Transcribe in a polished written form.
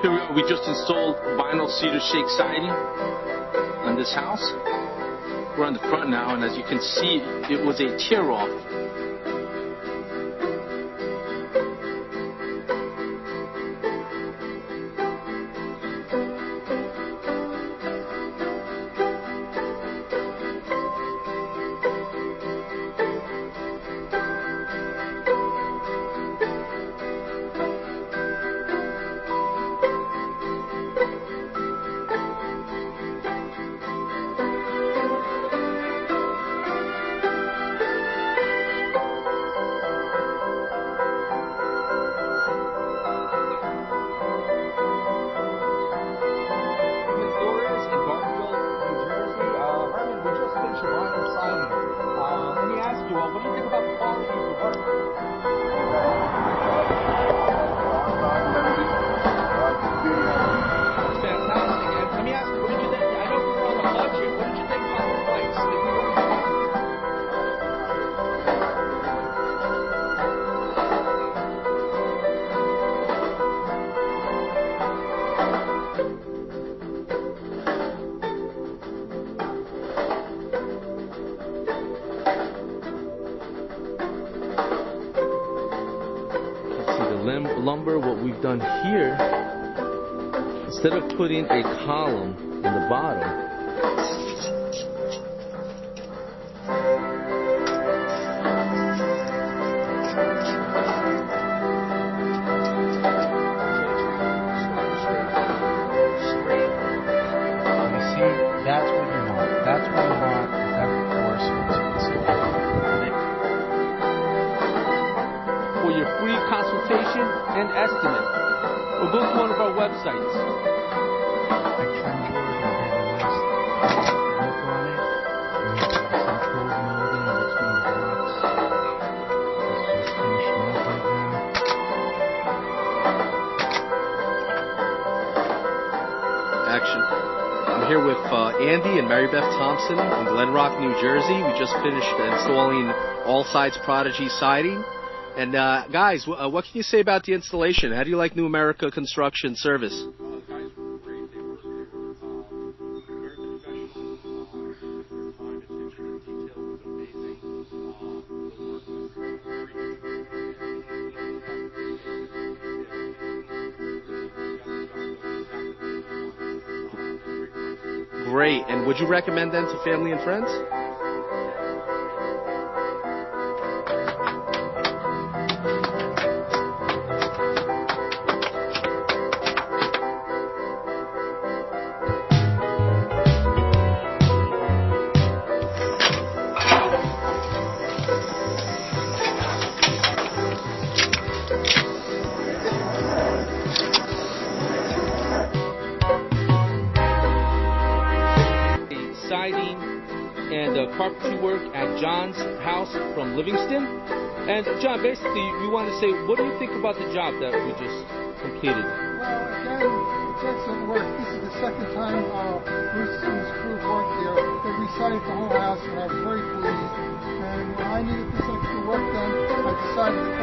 Here we just installed vinyl cedar shake siding on this house. We're on the front now, and as you can see, it was a tear-off. What do you think about the quality of the work? It's fantastic. And let me ask you, what did you think? I know we were on a budget. What did you think about the price? Did we work lumber, what we've done here, instead of putting a column in the bottom, that's what you want. That's what you want. Every course for your free consultation and estimate, or go to one of our websites. Action. I'm here with Andy and Mary Beth Thompson in Glen Rock, New Jersey. We just finished installing All Sides Prodigy siding. And guys, what can you say about the installation? How do you like New America Construction Service? Guys were great. They were very professional. Their time, attention, and detail was amazing. The work was great. And would you recommend them to family and friends? Siding and carpentry work at John's house from Livingston. And John, basically, we want to say, what do you think about the job that we just completed? Well, again, it's excellent work. This is the second time Bruce and his crew worked there. They resided the whole house, and I was very pleased. And when I needed this extra work done, I decided to